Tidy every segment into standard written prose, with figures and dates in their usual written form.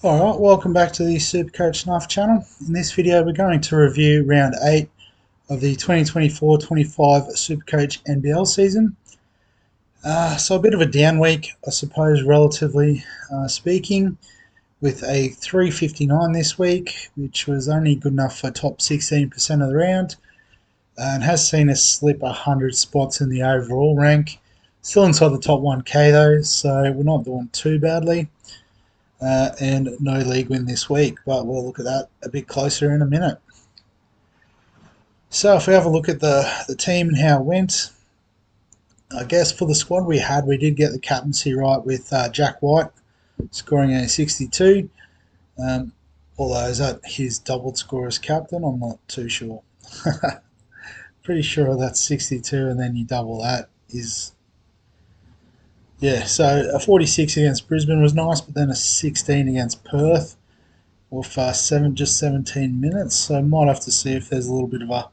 Alright, welcome back to the SuperCoach Knife channel. In this video we're going to review round 8 of the 2024-25 SuperCoach NBL season. So a bit of a down week, I suppose, relatively speaking, with a 359 this week, which was only good enough for top 16% of the round, and has seen us slip 100 spots in the overall rank. Still inside the top 1k though, so we're not doing too badly. And no league win this week, but we'll look at that a bit closer in a minute. So if we have a look at the team and how it went, I guess for the squad we had, we did get the captaincy right with Jack White scoring a 62. Although is that his doubled score as captain? I'm not too sure. Pretty sure that's 62 and then you double that is... Yeah, so a 46 against Brisbane was nice, but then a 16 against Perth with just 17 minutes. So might have to see if there's a little bit of a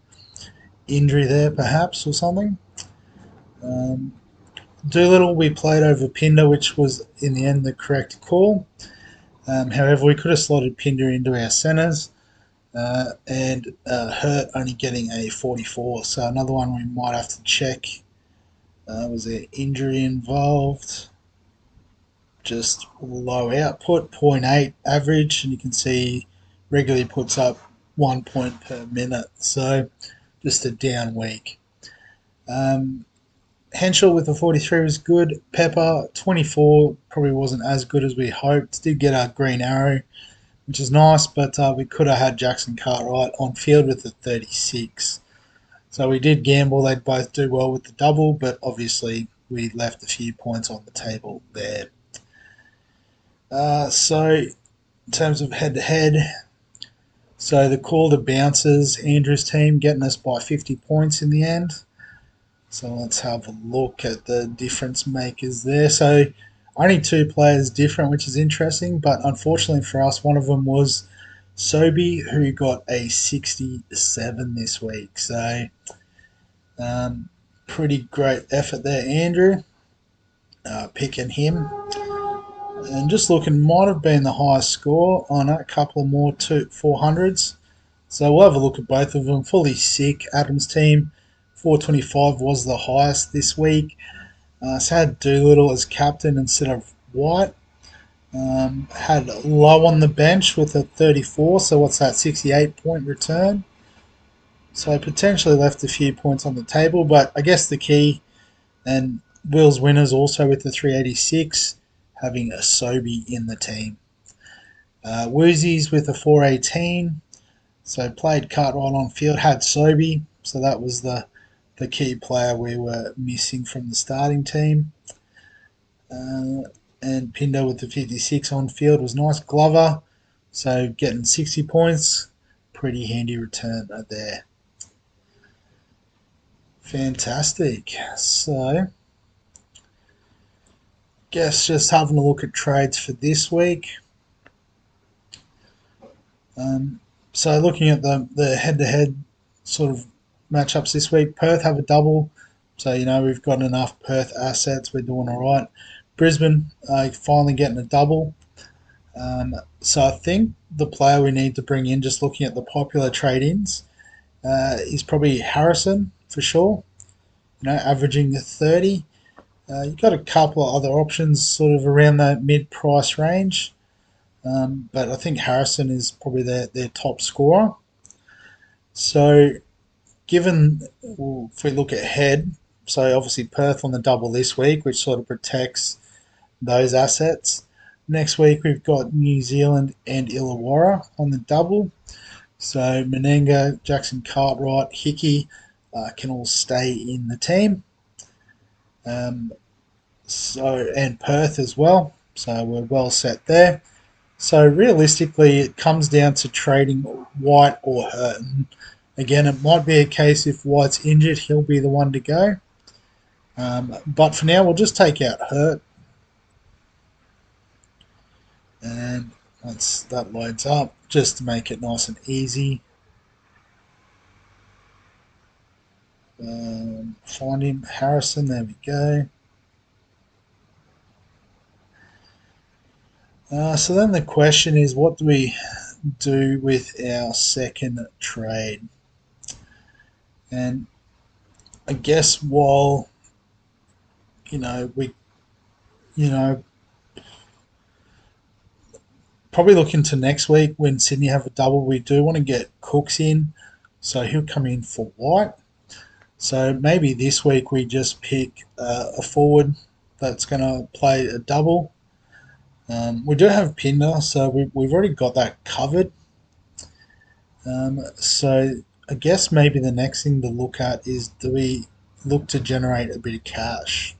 injury there perhaps or something. Doolittle we played over Pinder, which was in the end the correct call. However, we could have slotted Pinder into our centres and Hurt only getting a 44. So another one we might have to check. Was there injury involved? Just low output, 0.8 average, and you can see regularly puts up 1 point per minute. So just a down week. Henschel with the 43 was good. Pepper 24 probably wasn't as good as we hoped. Did get a green arrow, which is nice, but we could have had Jackson Cartwright on field with the 36. So we did gamble they'd both do well with the double, but obviously we left a few points on the table there. So in terms of head-to-head, so the call to bounces, Andrew's team getting us by 50 points in the end. So let's have a look at the difference makers there. So only 2 players different, which is interesting, but unfortunately for us, one of them was Sobey, who got a 67 this week. So pretty great effort there, Andrew, picking him. And just looking, might have been the highest score on a couple of more 400s. So we'll have a look at both of them. Fully sick, Adam's team, 425 was the highest this week. So had Doolittle as captain instead of White. Had Low on the bench with a 34, so what's that, 68 point return? So potentially left a few points on the table, but I guess the key, and Will's winners also with the 386, having a Sobey in the team. Woozies with a 418, so played Cartwright on field, had Sobey, so that was the key player we were missing from the starting team. And Pinder with the 56 on field was nice. Glover, so getting 60 points, pretty handy return there. Fantastic. So, guess just having a look at trades for this week. So looking at the head-to-head sort of matchups this week, Perth have a double. So, you know, we've got enough Perth assets. We're doing all right. Brisbane finally getting a double. So I think the player we need to bring in, just looking at the popular trade-ins, is probably Harrison for sure. You know, averaging the 30. You've got a couple of other options sort of around the mid-price range. But I think Harrison is probably their top scorer. So given, if we look ahead, so obviously Perth on the double this week, which sort of protects those assets. Next week we've got New Zealand and Illawarra on the double. So Menenga, Jackson Cartwright, Hickey can all stay in the team. And Perth as well. So we're well set there. So realistically, it comes down to trading White or Hurt. Again, it might be a case if White's injured, he'll be the one to go. But for now, we'll just take out Hurt. And once that loads up, just to make it nice and easy. Find him, Harrison. There we go. So then the question is, what do we do with our second trade? And I guess while we you know probably look into next week when Sydney have a double, we do want to get Cooks in, so he'll come in for White. So maybe this week we just pick a forward that's going to play a double. We do have Pinder, so we've already got that covered. So I guess maybe the next thing to look at is, do we look to generate a bit of cash?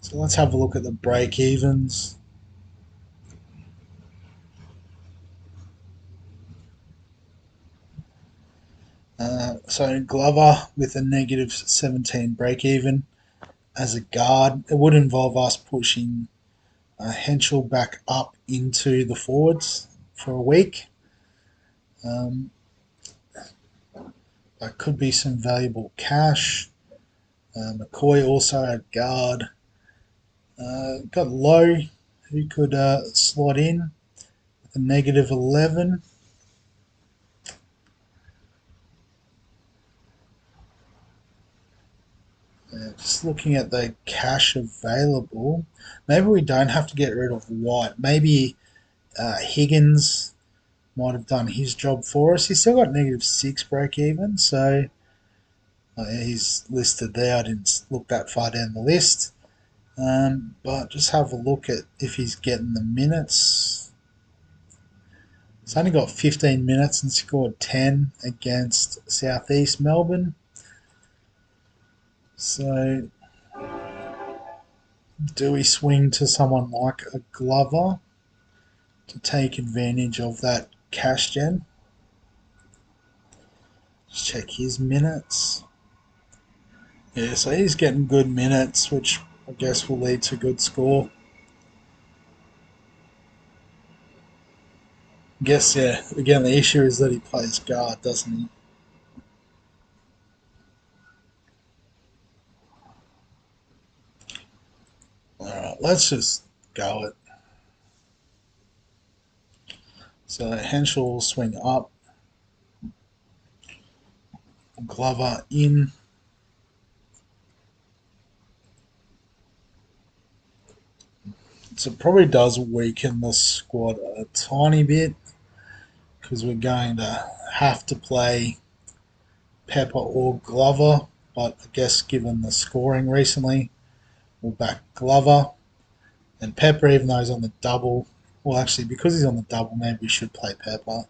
So let's have a look at the break evens. So Glover with a negative 17 break even as a guard. It would involve us pushing Henschel back up into the forwards for a week. Um, that could be some valuable cash. McCoy also at guard. Got Low, who could slot in with a negative 11. Just looking at the cash available, maybe we don't have to get rid of White. Maybe Higgins might have done his job for us. He's still got negative 6 break even, so he's listed there. I didn't look that far down the list. But just have a look at if he's getting the minutes. He's only got 15 minutes and scored 10 against Southeast Melbourne. So, do we swing to someone like a Glover to take advantage of that cash gen? Just check his minutes. Yeah, so he's getting good minutes, which I guess will lead to a good score. I guess, yeah, again, the issue is that he plays guard, doesn't he? Alright, let's just go it. So Henschel will swing up, Glover in. So it probably does weaken the squad a tiny bit because we're going to have to play Pepper or Glover. But I guess given the scoring recently, we'll back Glover. And Pepper, even though he's on the double, well, actually, because he's on the double, maybe we should play Pepper.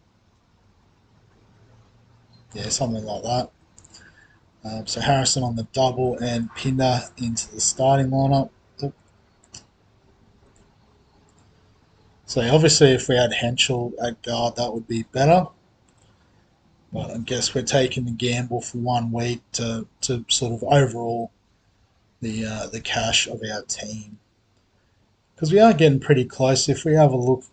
Yeah, something like that. So Harrison on the double and Pinder into the starting lineup. So obviously, if we had Henschel at guard, that would be better. But I guess we're taking the gamble for 1 week to sort of overall the cash of our team, because we are getting pretty close. If we have a look,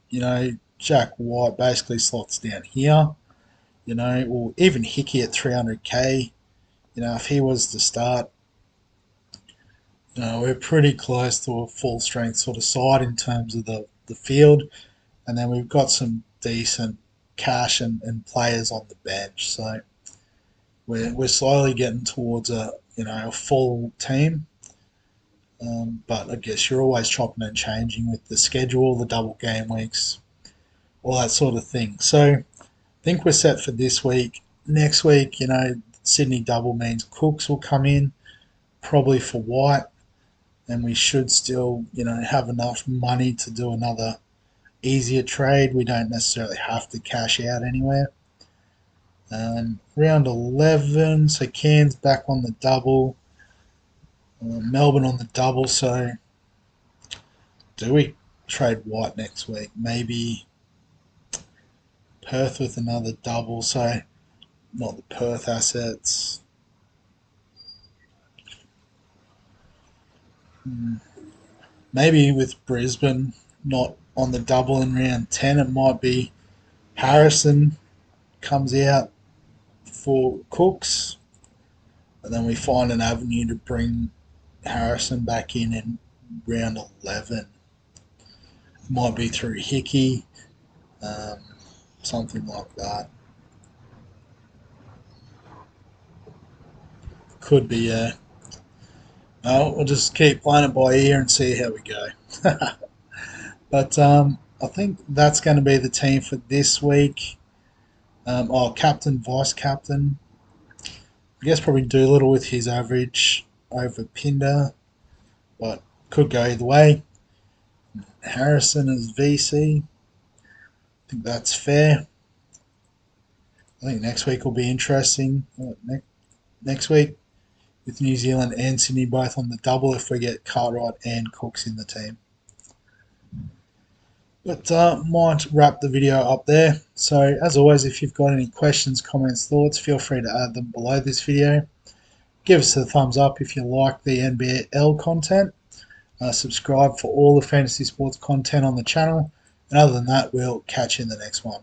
Jack White basically slots down here. Or even Hickey at 300k. If he was to start, we're pretty close to a full strength sort of side in terms of the field, and then we've got some decent cash and players on the bench. So we're slowly getting towards a full team. But I guess you're always chopping and changing with the schedule, the double game weeks, all that sort of thing. So I think we're set for this week. Next week, Sydney double means Cooks will come in, probably for White, and we should still, have enough money to do another easier trade. We don't necessarily have to cash out anywhere. Round 11, so Cairns back on the double, Melbourne on the double. So do we trade White next week? Maybe Perth with another double, so not the Perth assets. Maybe with Brisbane not on the double in round 10, it might be Harrison comes out for Cooks. and then we find an avenue to bring Harrison back in round 11. Might be through Hickey, um, something like that. Could be, yeah. No, we'll just keep playing it by ear and see how we go. But I think that's going to be the team for this week. Captain, vice captain. I guess probably Doolittle with his average over Pinder, but could go either way. Harrison as VC. I think that's fair. I think next week will be interesting. Next week with New Zealand and Sydney both on the double if we get Cartwright and Cooks in the team. But might wrap the video up there. So as always, if you've got any questions, comments, thoughts, feel free to add them below this video. Give us a thumbs up if you like the NBL content. Subscribe for all the fantasy sports content on the channel. And other than that, we'll catch you in the next one.